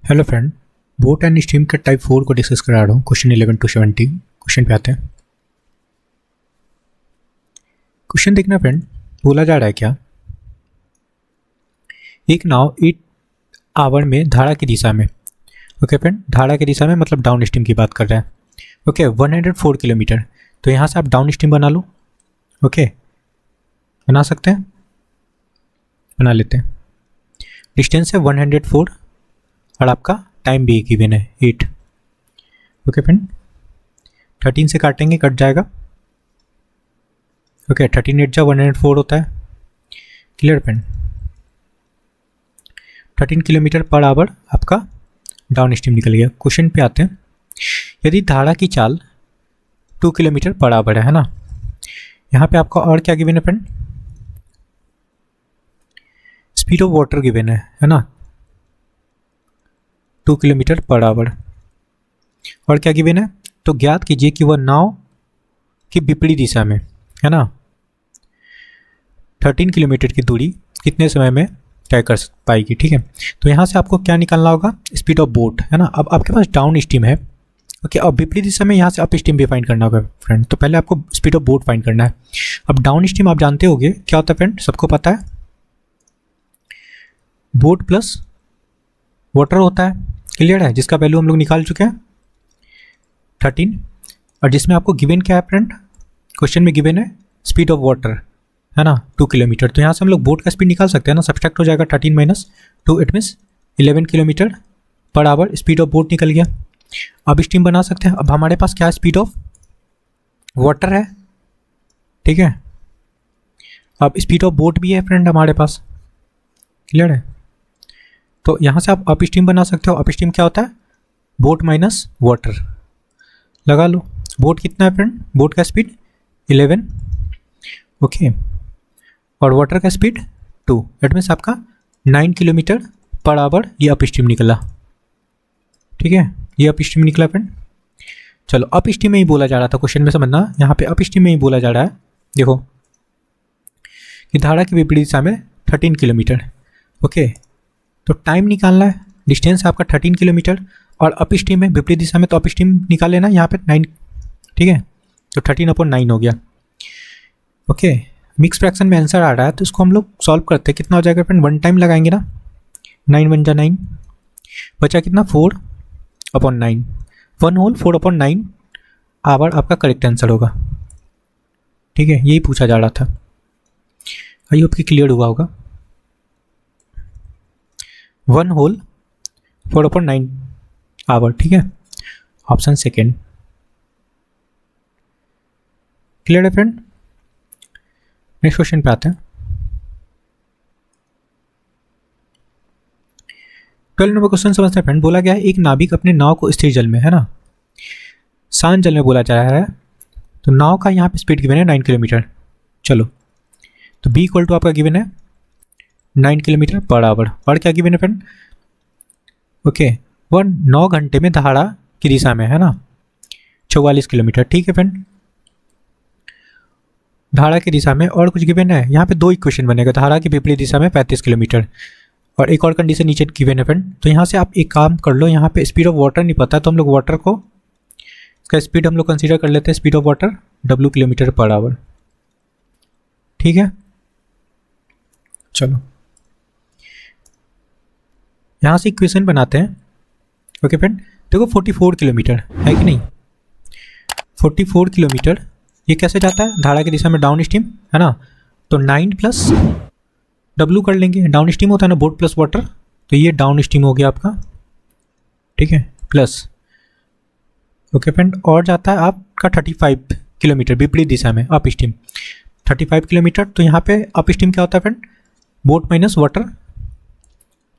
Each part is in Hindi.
Hello friend, boat and stream के टाइप 4 को डिस्कस करा रहा हूँ। क्वेश्चन 11 टू 70 क्वेश्चन पे आते हैं। क्वेश्चन देखना फ्रेंड, बोला जा रहा है क्या, एक नाव 8 आवर में धारा की दिशा में, ओके फ्रेंड, धारा की दिशा में मतलब डाउन स्ट्रीम की बात कर रहे हैं। ओके 104 किलोमीटर, तो यहाँ से आप डाउन स्ट्रीम बना लो। ओके बना सकते हैं, बना लेते हैं। डिस्टेंस है 104 और आपका टाइम भी गिवन है 8। ओके फ्रेंड, 13 से काटेंगे, कट जाएगा। ओके 13 8 जा 104 होता है। Clear friend, 13 kilometre per our आपका डाउन स्ट्रीम निकल गया। क्वेश्चन पे आते हैं। यदि धारा की चाल 2 किलोमीटर पर आवर है ना, यहाँ पे आपका और क्या गिवन है friend, speed of water given है ना, 2 किलोमीटर पर आवर। और क्या गिवन है, तो ज्ञात कीजिए कि वह नाव की विपरीत दिशा में है ना 13 किलोमीटर की दूरी कितने समय में तय कर पाएगी। ठीक है, तो यहाँ से आपको क्या निकालना होगा, स्पीड ऑफ बोट है ना। अब आपके पास डाउन स्ट्रीम है। ओके, अब विपरीत दिशा में यहाँ से अप स्ट्रीम भी फाइंड करना होगा फ्रेंड। तो पहले आपको स्पीड ऑफ बोट फाइंड करना है। अब डाउन स्ट्रीम आप जानते होंगे क्या होता है फ्रेंड, सबको पता है, बोट प्लस वाटर होता है। क्लियर है, जिसका वैल्यू हम लोग निकाल चुके हैं 13, और जिसमें आपको गिवन क्या है फ्रेंड, क्वेश्चन में गिवन है स्पीड ऑफ वाटर है ना 2 किलोमीटर। तो यहाँ से हम लोग बोट का स्पीड निकाल सकते हैं ना, सब्सट्रैक्ट हो जाएगा 13 minus 2, it means 11 kilometre per our speed of boat निकल गया। अब स्ट्रीम बना सकते हैं। अब हमारे पास क्या है, स्पीड ऑफ वाटर है। ठीक है, अब स्पीड ऑफ बोट भी है फ्रेंड हमारे पास। क्लियर है, तो यहाँ से आप अप स्ट्रीम बना सकते हो। अप स्ट्रीम क्या होता है, बोट माइनस वाटर। लगा लो, बोट कितना है फ्रेंड, बोट का स्पीड 11, ओके, और वाटर का स्पीड 2, इट मीन्स आपका 9 किलोमीटर पर आवर ये अप स्ट्रीम निकला। ठीक है, ये अप स्ट्रीम निकला फ्रेंड। चलो अप स्ट्रीम में ही बोला जा रहा था, क्वेश्चन में समझना, यहाँ पे अप स्ट्रीम में ही बोला जा रहा है। देखो कि धारा की विपरीत दिशा में 13 किलोमीटर। ओके, तो टाइम निकालना है, डिस्टेंस आपका 13 किलोमीटर और अप स्ट्रीम है विपरीत दिशा में, तो अप स्ट्रीम निकाल लेना यहाँ पे 9। ठीक है, तो 13/9 हो गया। ओके, मिक्स फ्रैक्शन में आंसर आ रहा है, तो इसको हम लोग सॉल्व करते हैं। कितना हो जाएगा फ्रेंड, 1 टाइम लगाएंगे ना, 9 1 जा 9, बचा कितना 4/9, 1 होल 4/9 आवर आपका करेक्ट आंसर होगा। ठीक है, यही पूछा जा रहा था। आई होप कि क्लियर हुआ होगा। 1 होल 4/9 आवर। ठीक है, ऑप्शन सेकेंड। क्लियर है फ्रेंड, नेक्स्ट क्वेश्चन पे आते हैं। 12 नंबर क्वेश्चन समझते हैं फ्रेंड। बोला गया है एक नाविक अपने नाव को स्थिर जल में है ना, शांत जल में बोला जा रहा है, तो नाव का यहाँ पे स्पीड गिवन है 9 किलोमीटर। चलो, तो बी इक्वल टू आपका गिवन है 9 किलोमीटर पर आवर। और क्या गिवन है फ्रेंड, ओके, वह 9 घंटे में धारा की दिशा में है ना 44 किलोमीटर। ठीक है फ्रेंड, धारा की दिशा में और कुछ गिवन है, यहाँ पे 2 इक्वेशन बनेगा, धारा की विपरीत दिशा में 35 किलोमीटर, और एक और कंडीशन नीचे गिवन है फ्रेंड। तो यहाँ से आप एक काम कर लो, यहाँ पे स्पीड ऑफ वाटर नहीं पता, तो हम लोग वाटर को, इसका स्पीड हम लोग कंसीडर कर लेते हैं, speed of water W kilometre per our. ठीक है, चलो यहाँ से इक्वेशन बनाते हैं। ओके फ्रेंड, देखो 44 किलोमीटर है कि नहीं, 44 किलोमीटर ये कैसे जाता है, धारा की दिशा में डाउन स्ट्रीम है ना, तो 9 प्लस W कर लेंगे, डाउन स्ट्रीम होता है ना बोट प्लस वाटर, तो ये डाउन स्ट्रीम हो गया आपका। ठीक है, प्लस ओके फ्रेंड, और जाता है आपका 35 किलोमीटर विपरीत दिशा में अप स्ट्रीम 35 किलोमीटर। तो यहाँ पे अप स्ट्रीम क्या होता है friend, boat minus water.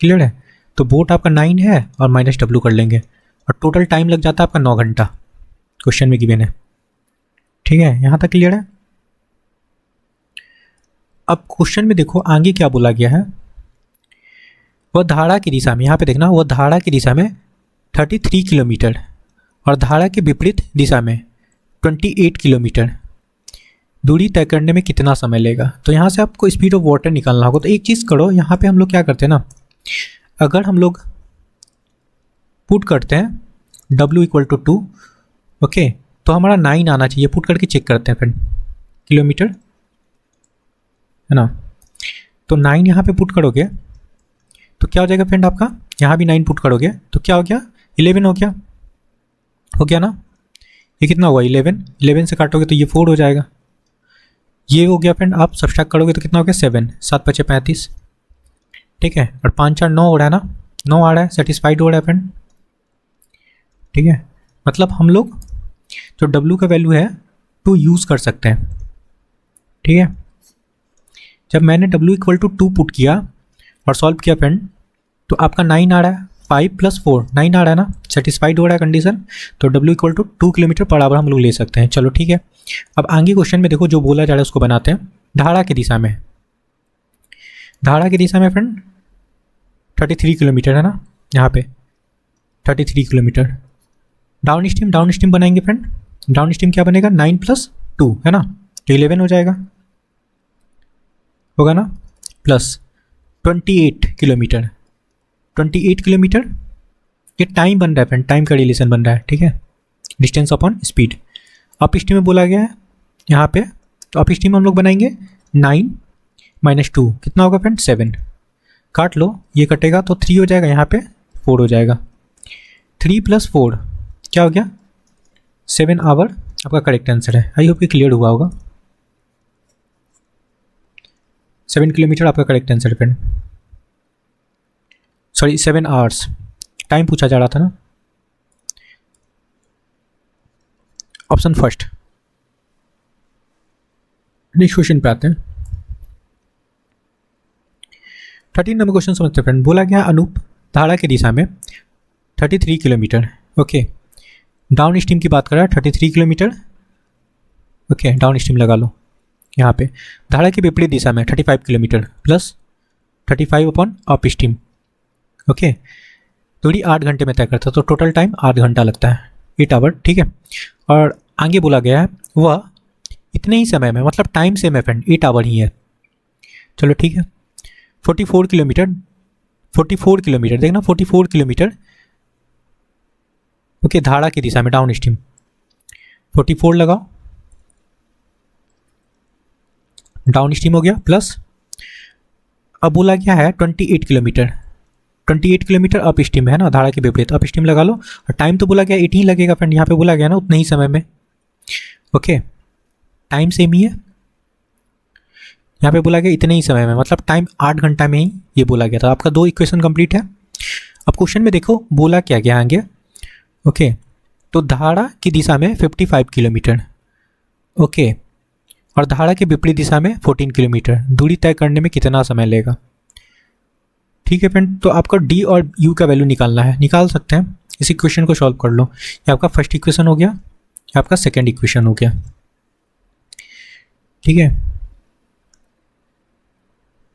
Clear है, तो बोट आपका 9 है और माइनस W कर लेंगे, और टोटल टाइम लग जाता है आपका 9 घंटा, क्वेश्चन में गिवन है। ठीक है, यहाँ तक क्लियर है। अब क्वेश्चन में देखो आगे क्या बोला गया है, वह धारा की दिशा में, यहाँ पे देखना, वह धारा की दिशा में 33 किलोमीटर और धारा के विपरीत दिशा में 28 किलोमीटर दूरी तय करने में कितना समय लेगा। तो यहाँ से आपको स्पीड ऑफ वाटर निकालना होगा। तो एक चीज़ करो, यहाँ पे हम लोग क्या करते हैं ना, अगर हम लोग पुट करते हैं W इक्वल टू 2, ओके, तो हमारा 9 आना चाहिए। पुट करके चेक करते हैं फ्रेंड, किलोमीटर है ना। तो 9 यहाँ पे पुट करोगे तो क्या हो जाएगा फ्रेंड आपका, यहाँ भी 9 पुट करोगे तो क्या हो गया, 11 हो गया, हो गया ना। ये कितना हुआ 11, 11 से काटोगे तो ये 4 हो जाएगा, ये हो गया फ्रेंड। आप सब्सट्रैक्ट करोगे तो कितना हो गया 7, 7 × 5 = 35, ठीक है। और 5 × 4 = 9 हो रहा है ना, 9 आ रहा है, सेटिस्फाइड हो रहा है फ्रेंड, ठीक है। मतलब हम लोग जो W का वैल्यू है 2 यूज़ कर सकते हैं, ठीक है। जब मैंने W इक्वल टू 2 पुट किया और सॉल्व किया फ्रेंड, तो आपका 9 आ रहा है, 5 + 4 9 आ रहा है ना, सेटिस्फाइड हो रहा है कंडीशन। तो W equal to 2 kilometre per hour हम लोग ले सकते हैं। चलो ठीक है, अब आगे क्वेश्चन में देखो जो बोला जा रहा है उसको बनाते हैं। धारा की दिशा में, धारा की दिशा में फ्रेंड 33 किलोमीटर है ना, यहाँ पे 33 किलोमीटर। डाउन स्ट्रीम बनाएंगे फ्रेंड, डाउन स्ट्रीम क्या बनेगा, 9 + 2 है ना, तो 11 हो जाएगा, होगा ना, प्लस 28 किलोमीटर, 28 किलोमीटर। ये टाइम बन रहा है फ्रेंड, टाइम का रिलेशन बन रहा है, ठीक है, distance upon speed. Up stream में बोला गया है यहाँ पे, तो अप स्ट्रीम हम लोग बनाएंगे 9 - 2 कितना होगा फ्रेंड 7, काट लो, ये कटेगा तो 3 हो जाएगा, यहाँ पे 4 हो जाएगा। 3 + 4 क्या हो गया 7 आवर, आपका करेक्ट आंसर है। आई होप कि क्लियर हुआ होगा। 7 किलोमीटर आपका करेक्ट आंसर है फ्रेंड, सॉरी 7 आवर्स, टाइम पूछा जा रहा था ना। Option first. नेक्स्ट क्वेश्चन पे आते हैं। 13 नंबर क्वेश्चन समझते हैं फ्रेंड। बोला गया अनूप धारा की दिशा में 33 किलोमीटर, ओके, डाउन स्ट्रीम की बात कर रहा है 33 किलोमीटर, ओके, डाउन स्ट्रीम लगा लो यहाँ पे। धारा की विपरीत दिशा में 35 kilometre plus 35 upon up stream, okay, दूरी 8 घंटे में तय करता है, तो टोटल टाइम 8 घंटा लगता है, 8 आवर, ठीक है। और आगे बोला गया है वह इतने ही समय में, मतलब टाइम सेम है फ्रेंड, 8 आवर ही है। चलो ठीक है, 44 किलोमीटर, 44 किलोमीटर देखना, 44 किलोमीटर, ओके, धारा की दिशा में डाउन स्ट्रीम 44 लगाओ, डाउन स्ट्रीम हो गया, प्लस अब बोला क्या है 28 किलोमीटर, 28 किलोमीटर अप स्ट्रीम है ना, धारा के विपरीत, अप स्ट्रीम लगा लो। और टाइम तो बोला गया 18 लगेगा फ्रेंड, यहाँ पे बोला गया ना उतने ही समय में, ओके, टाइम सेम ही है, यहाँ पे बोला गया इतने ही समय में, मतलब टाइम 8 घंटा में ही ये बोला गया था। आपका 2 इक्वेशन कंप्लीट है। अब क्वेश्चन में देखो बोला क्या गया आगे, ओके, तो धारा की दिशा में 55 किलोमीटर, ओके, और धारा के विपरीत दिशा में 14 किलोमीटर, दूरी तय करने में कितना समय लेगा, ठीक है फ्रेंड। तो आपको डी और यू का वैल्यू निकालना है, निकाल सकते हैं, इस इक्वेशन को सॉल्व कर लो। ये आपका फर्स्ट इक्वेशन हो गया, ये आपका सेकेंड इक्वेशन हो गया, ठीक है,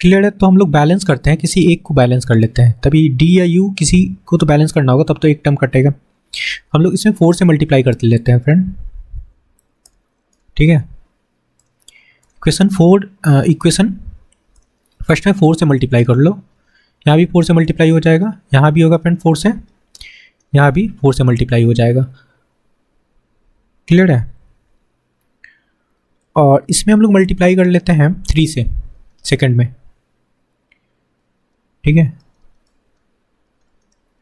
क्लियर है। तो हम लोग बैलेंस करते हैं, किसी एक को बैलेंस कर लेते हैं, तभी डी या यू किसी को तो बैलेंस करना होगा, तब तो एक टर्म कटेगा। हम लोग इसमें 4 से मल्टीप्लाई करते लेते हैं फ्रेंड, ठीक है। इक्वेशन फर्स्ट में 4 से मल्टीप्लाई कर लो, यहाँ भी 4 से मल्टीप्लाई हो जाएगा, यहाँ भी होगा फ्रेंड 4 से, यहाँ भी 4 से मल्टीप्लाई हो जाएगा, क्लियर है। और इसमें हम लोग मल्टीप्लाई कर लेते हैं 3 से सेकंड में, ठीक है,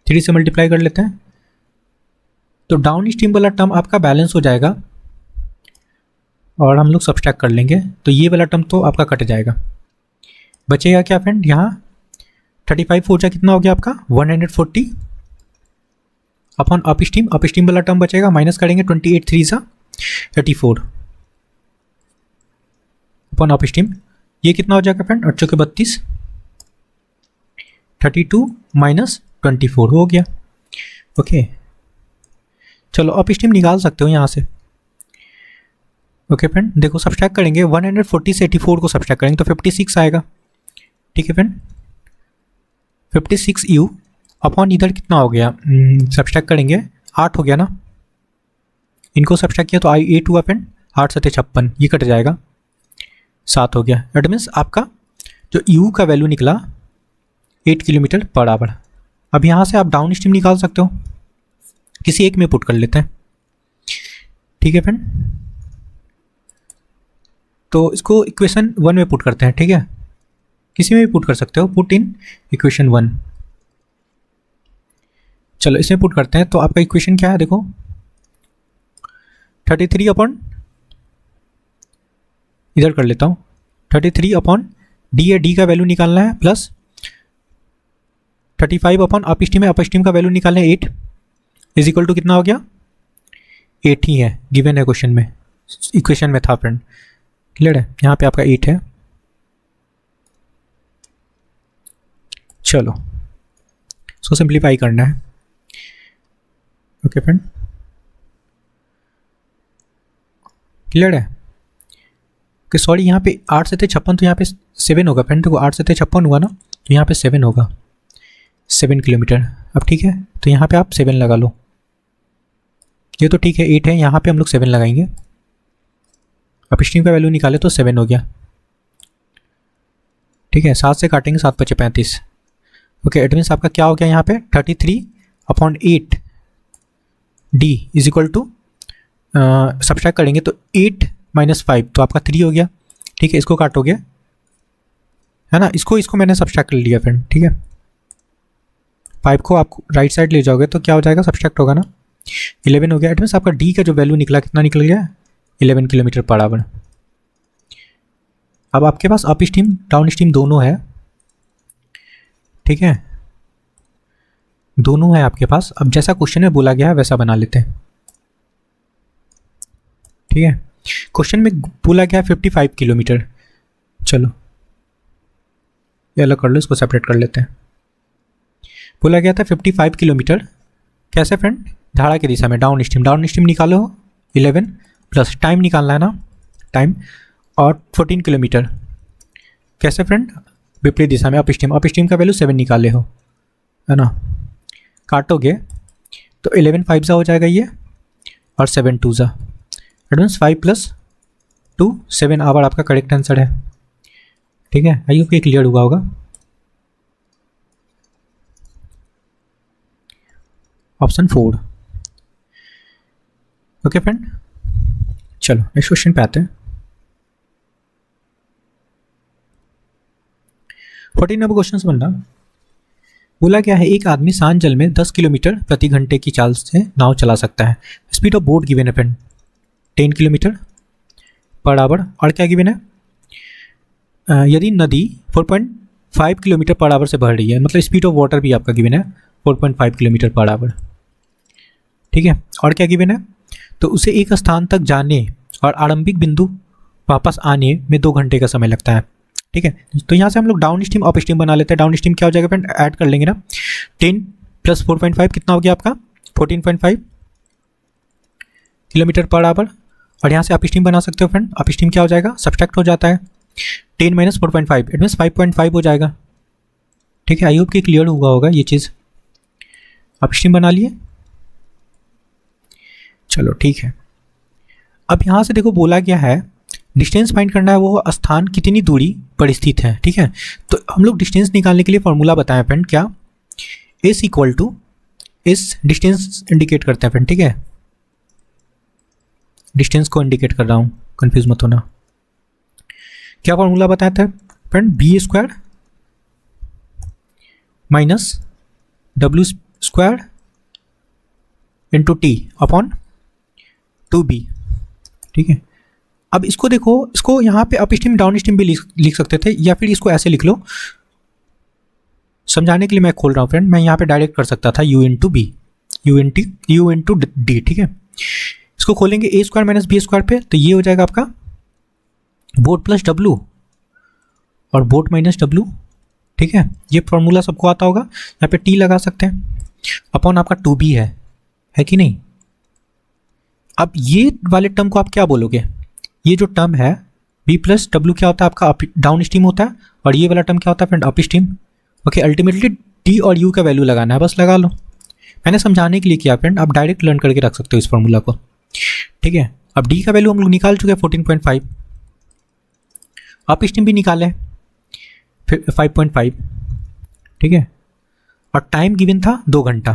3 से मल्टीप्लाई कर लेते हैं, तो डाउन स्ट्रीम वाला टर्म आपका बैलेंस हो जाएगा और हम लोग सब्सट्रैक्ट कर लेंगे, तो ये वाला टर्म तो आपका कट जाएगा, बचेगा क्या फ्रेंड, यहाँ 35 हो जाए, कितना हो गया आपका 140 अपॉन अप स्ट्रीम वाला टर्म बचेगा, माइनस करेंगे 28 3 सा 84 अपॉन अप स्ट्रीम, ये कितना हो जाएगा फ्रेंड 8 चौके 32, 32 माइनस 24 हो गया, ओके। चलो अप स्ट्रीम निकाल सकते हो यहाँ से, ओके फ्रेंड। देखो सब्सट्रैक्ट करेंगे 140 से 84 को सब्सट्रैक्ट करेंगे तो 56 आएगा, ठीक है फ्रेंड, 56 यू अपॉन इधर कितना हो गया, सब्सट्रैक्ट करेंगे 8 हो गया ना, इनको सब्सट्रैक्ट किया तो आई 8 हुआ फ्रेंड, 8 7 56, ये कट जाएगा, 7 हो गया। इट मीन्स आपका जो यू का वैल्यू निकला 8 किलोमीटर पर आवर। अब यहाँ से आप डाउन स्ट्रीम निकाल सकते हो, किसी एक में पुट कर लेते हैं, ठीक है फ्रेंड। तो इसको इक्वेशन 1 में पुट करते हैं, ठीक है, किसी में भी पुट कर सकते हो, पुट इन इक्वेशन 1। चलो इसमें पुट करते हैं, तो आपका इक्वेशन क्या है देखो, 33 अपॉन, इधर कर लेता हूँ, 33 अपॉन डी है, डी का वैल्यू निकालना है, प्लस 35 अपॉन अपस्ट्रीम है, अपस्ट्रीम का वैल्यू निकालना है 8, इज इक्वल टू कितना हो गया, 8 ही है, गिवन है क्वेश्चन में, इक्वेशन में था फ्रेंड, क्लियर है, यहाँ पे आपका 8 है। चलो इसको सिंप्लीफाई करना है, ओके फ्रेंड, क्लियर है कि सॉरी यहाँ पे 8 से थे 56, तो यहाँ पे 7 होगा फ्रेंड, देखो 8 से थे 56 हुआ ना, तो यहाँ पे 7 होगा, 7 किलोमीटर। अब ठीक है, तो यहाँ पे आप 7 लगा लो, ये तो ठीक है 8 है, यहाँ पे हम लोग 7 लगाएंगे, अब स्ट्रीम का वैल्यू निकाले तो 7 हो गया, ठीक है, 7 से काटेंगे 7 × 5 = 35, ओके, इट मीन्स आपका क्या हो गया यहाँ पे 33 upon 8 D is equal to, subtract करेंगे तो 8 - 5 तो आपका 3 हो गया, ठीक है, इसको काटोगे है ना, इसको मैंने सब्सट्रैक्ट कर लिया फ्रेंड, ठीक है, 5 को आप राइट साइड ले जाओगे तो क्या हो जाएगा, सब्सट्रैक्ट होगा ना, 11 हो गया, इट मीन्स आपका डी का जो वैल्यू निकला कितना निकल गया, 11 किलोमीटर पर आवर। अब आपके पास अप स्ट्रीम डाउन स्ट्रीम दोनों है, ठीक है, दोनों है आपके पास। अब जैसा क्वेश्चन में बोला गया है वैसा बना लेते हैं, ठीक है, क्वेश्चन में बोला गया 55 किलोमीटर, चलो ये अलग कर लो, इसको सेपरेट कर लेते हैं। बोला गया था 55 किलोमीटर, कैसे फ्रेंड, धारा की दिशा में, डाउन स्ट्रीम निकालो 11 प्लस टाइम निकालना है ना, टाइम, और 14 किलोमीटर कैसे फ्रेंड, विपरीत दिशा में, अप स्ट्रीम का वैल्यू 7 निकाले हो, है ना, काटोगे तो 11 5 हो जाएगा ये, और 7 2 एडवांस 5 + 2 7 आवर आपका करेक्ट आंसर है, ठीक है, आई होप ये क्लियर हुआ होगा। Option 4, okay friend. चलो नेक्स्ट क्वेश्चन पे आते हैं। 14 नंबर क्वेश्चन बन रहा, बोला गया है एक आदमी शांत जल में 10 किलोमीटर प्रति घंटे की चाल से नाव चला सकता है, स्पीड ऑफ बोट गिवन है फ्रेंड 10 किलोमीटर पर आवर, और क्या गिवन है, यदि नदी 4.5 किलोमीटर पर आवर से बढ़ रही है, मतलब स्पीड ऑफ वाटर भी आपका गिवन है 4.5 किलोमीटर पर आवर, ठीक है, और क्या गिवन है, तो उसे एक स्थान तक जाने और आरंभिक बिंदु वापस आने में 2 घंटे का समय लगता है, ठीक है। तो यहाँ से हम लोग डाउन स्ट्रीम अप स्ट्रीम बना लेते हैं, डाउन स्ट्रीम क्या हो जाएगा फ्रेंड, ऐड कर लेंगे ना, 10 + 4.5 कितना हो गया आपका 14.5 किलोमीटर पर आवर, और यहाँ से अप स्ट्रीम बना सकते हो फ्रेंड, अप स्ट्रीम क्या हो जाएगा, सब्सट्रैक्ट हो जाता है 10 - 4.5 इट मीन्स 5.5 हो जाएगा, ठीक है, आई होप कि क्लियर हुआ होगा ये चीज़। अप स्ट्रीम बना लिए, चलो ठीक है। अब यहाँ से देखो बोला गया है डिस्टेंस फाइंड करना है, वो स्थान कितनी दूरी पर स्थित है, ठीक है, तो हम लोग डिस्टेंस निकालने के लिए फॉर्मूला बताएं फ्रेंड, क्या, S = इस डिस्टेंस इंडिकेट करते हैं फ्रेंड, ठीक है, डिस्टेंस को इंडिकेट कर रहा हूँ, कंफ्यूज मत होना। क्या फॉर्मूला बताया था friend, B² - W² × T upon 2B, ठीक है। अब इसको देखो, इसको यहाँ पे अप स्ट्रीम डाउन स्ट्रीम भी लिख सकते थे, या फिर इसको ऐसे लिख लो, समझाने के लिए मैं खोल रहा हूँ फ्रेंड, मैं यहाँ पे डायरेक्ट कर सकता था U × B, U × D, ठीक है। इसको खोलेंगे A² - B² पे, तो ये हो जाएगा आपका बोट प्लस W और बोट माइनस W, ठीक है, ये फॉर्मूला सबको आता होगा, यहाँ पे T लगा सकते हैं, अपॉन आपका 2B है कि नहीं। अब ये वाले टर्म को आप क्या बोलोगे, ये जो टर्म है B + W क्या होता है आपका डाउन स्ट्रीम होता है, और ये वाला टर्म क्या होता है friend, up stream, okay. Ultimately T और U का वैल्यू लगाना है, बस लगा लो, मैंने समझाने के लिए किया फ्रेंड, आप डायरेक्ट लर्न करके रख सकते हो इस फॉर्मूला को, ठीक है। अब D का वैल्यू हम लोग निकाल चुके हैं 14.5, अप स्ट्रीम भी निकाले 5.5, ठीक है, और टाइम गिवन था 2 घंटा,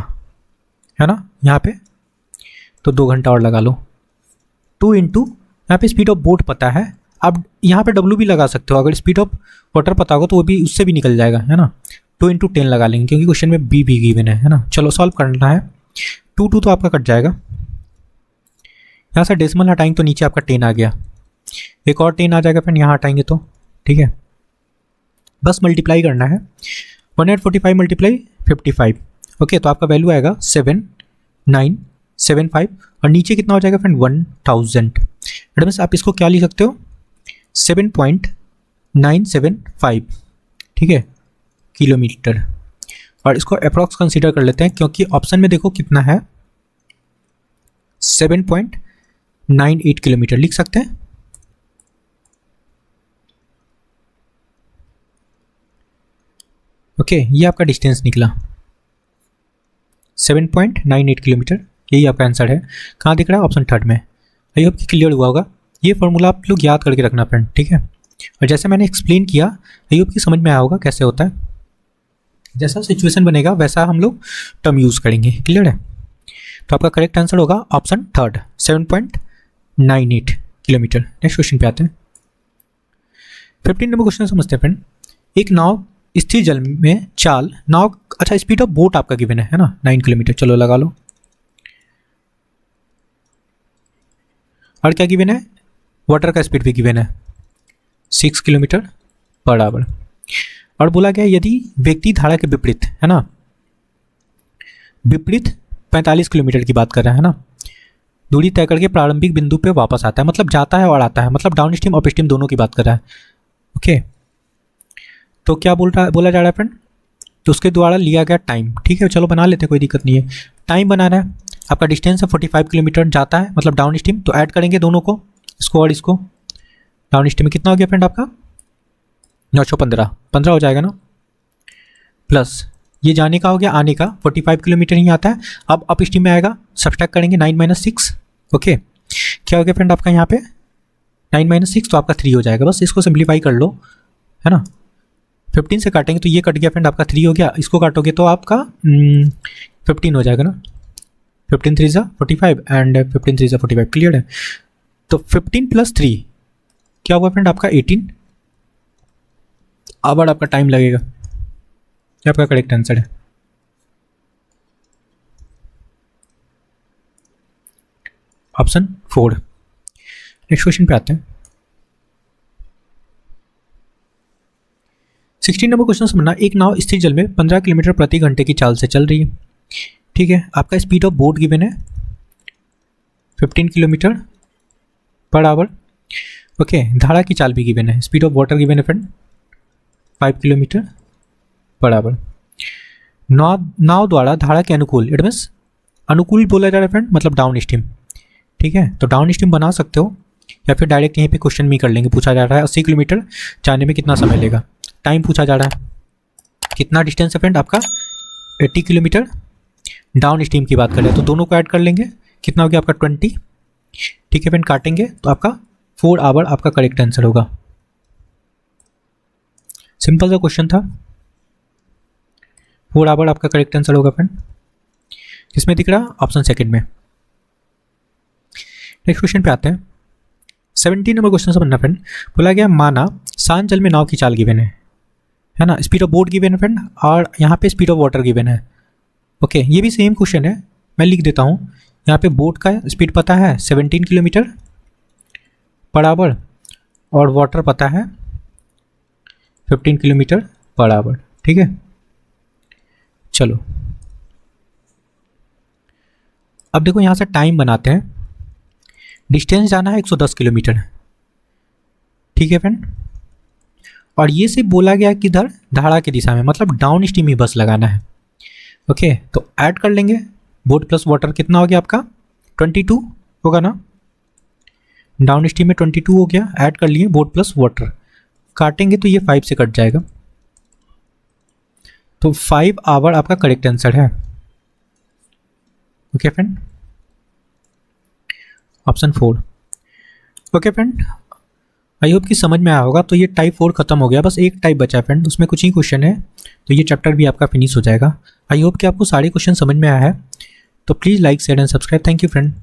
है ना, यहाँ पे तो 2 घंटा और लगा लो। 2 इंटू यहाँ पे स्पीड ऑफ बोट पता है, अब यहाँ पे W भी लगा सकते हो, अगर स्पीड ऑफ वाटर पता होगा तो वो भी उससे भी निकल जाएगा, है ना। 2 इंटू 10 लगा लेंगे क्योंकि क्वेश्चन में B भी गिवन है ना। चलो सॉल्व करना है। 2 तो आपका कट जाएगा, यहाँ से डेसिमल हटाएंगे तो नीचे आपका 10 आ गया, एक और 10 आ जाएगा फ्रेंड यहाँ हटाएंगे तो, ठीक है। बस मल्टीप्लाई करना है, 145 मल्टीप्लाई 55, ओके। तो आपका वैल्यू आएगा 7975 और नीचे कितना हो जाएगा फ्रेंड 1000। एडवांस आप इसको क्या लिख सकते हो 7.975, ठीक है, किलोमीटर। और इसको अप्रॉक्स कंसीडर कर लेते हैं क्योंकि ऑप्शन में देखो कितना है 7.98 किलोमीटर लिख सकते हैं। ओके, ये आपका डिस्टेंस निकला 7.98 किलोमीटर, यही आपका आंसर है। कहाँ दिख रहा है ऑप्शन 3 में। आई होप कि क्लियर हुआ होगा। ये फॉर्मूला आप लोग याद करके रखना फ्रेंड, ठीक है। और जैसे मैंने एक्सप्लेन किया आई होप कि समझ में आया होगा कैसे होता है। जैसा सिचुएशन बनेगा वैसा हम लोग टर्म यूज़ करेंगे, क्लियर है। तो आपका करेक्ट आंसर होगा ऑप्शन 3 7.98 किलोमीटर। नेक्स्ट क्वेश्चन पे आते हैं। 15 नंबर क्वेश्चन समझते हैं फ्रेंड। एक नाव स्थिर जल में चाल नाव, अच्छा स्पीड ऑफ बोट आपका गिवन है ना 9 किलोमीटर, चलो लगा लो। और क्या गिवन है, वाटर का स्पीड भी गिवन है 6 किलोमीटर पर आवर। और बोला गया यदि व्यक्ति धारा के विपरीत, है ना, विपरीत 45 किलोमीटर की बात कर रहा है ना, दूरी तय करके प्रारंभिक बिंदु पे वापस आता है, मतलब जाता है और आता है, मतलब डाउन स्ट्रीम अप स्ट्रीम दोनों की बात कर रहा है, ओके। तो क्या बोला जा रहा है फ्रेंड, तो उसके द्वारा लिया गया टाइम, ठीक है, चलो बना लेते हैं, कोई दिक्कत नहीं है। टाइम बनाना है, आपका डिस्टेंस है 45 किलोमीटर, जाता है मतलब डाउन स्ट्रीम, तो ऐड करेंगे दोनों को, इसको और इसको। डाउन स्ट्रीम में कितना हो गया फ्रेंड आपका 915 हो जाएगा ना, प्लस ये जाने का हो गया, आने का 45 किलोमीटर ही आता है। अब अप स्ट्रीम में आएगा, सब्सट्रैक्ट करेंगे 9 - 6, ओके। क्या हो गया फ्रेंड आपका यहाँ पे 9 - 6, तो आपका 3 हो जाएगा। बस इसको सिंप्लीफाई कर लो, है ना। 15 से काटेंगे तो ये कट गया फ्रेंड आपका 3 हो गया, इसको काटोगे तो आपका 15 हो जाएगा ना। 15 3 = 45 एंड 15 3 = 45, क्लियर है। तो 15 + 3 क्या हुआ फ्रेंड आपका 18 आवर आपका टाइम लगेगा। ये आपका करेक्ट आंसर है। ऑप्शन 4। नेक्स्ट क्वेश्चन पे आते हैं। 16 नंबर क्वेश्चन समझना। एक नाव स्थिर जल में 15 किलोमीटर प्रति घंटे की चाल से चल रही है, ठीक है। आपका स्पीड ऑफ बोट गिवन है 15 किलोमीटर पर आवर, ओके। धारा की चाल भी गिवन है, स्पीड ऑफ वाटर गिवन है फ्रेंड 5 किलोमीटर पर आवर। नाव द्वारा धारा के अनुकूल, इट मीन्स अनुकूल बोला जा रहा है फ्रेंड, मतलब डाउन स्ट्रीम, ठीक है। तो डाउन स्ट्रीम बना सकते हो या फिर डायरेक्ट यहीं पे क्वेश्चन में कर लेंगे। पूछा जा रहा है 80 किलोमीटर जाने में कितना समय लेगा, टाइम पूछा जा रहा है। कितना डिस्टेंस है फ्रेंड आपका 80 किलोमीटर, डाउन स्ट्रीम की बात कर रहे हैं, तो दोनों को ऐड कर लेंगे, कितना हो गया आपका 20, ठीक है फ्रेंड। काटेंगे तो आपका 4 आवर आपका करेक्ट आंसर होगा। सिंपल सा क्वेश्चन था, 4 आवर आपका करेक्ट आंसर होगा फ्रेंड। किसमें दिख रहा, ऑप्शन 2 में। नेक्स्ट क्वेश्चन पे आते हैं। 17 नंबर क्वेश्चन से बनना फ्रेंड। बोला गया माना शांत जल में नाव की चाल गिवन है ना, स्पीड ऑफ बोट गिवन है फ्रेंड, और यहाँ पे स्पीड ऑफ वाटर गिवन है, ओके। ये भी सेम क्वेश्चन है, मैं लिख देता हूँ। यहाँ पे बोट का स्पीड पता है 17 किलोमीटर पर आवर और वाटर पता है 15 किलोमीटर पर आवर, ठीक है। चलो अब देखो यहाँ से टाइम बनाते हैं। डिस्टेंस जाना है 110 किलोमीटर, ठीक है फ्रेंड। और ये सिर्फ बोला गया कि इधर धारा की दिशा में, मतलब डाउन स्ट्रीम ही बस लगाना है, ओके। तो ऐड कर लेंगे बोट प्लस वाटर, कितना हो गया आपका 22 होगा ना। डाउन स्ट्रीम में 22 हो गया, ऐड कर लिए बोट प्लस वाटर, काटेंगे तो ये 5 से कट जाएगा, तो 5 आवर आपका करेक्ट आंसर है, okay friend. Option 4, okay friend. I hope कि समझ में आया होगा। तो ये टाइप 4 खत्म हो गया, बस एक टाइप बचा है फ्रेंड, उसमें कुछ ही क्वेश्चन है, तो ये चैप्टर भी आपका फिनिश हो जाएगा। आई होप कि आपको सारे क्वेश्चन समझ में आया है। तो please like share and subscribe. Thank you friend.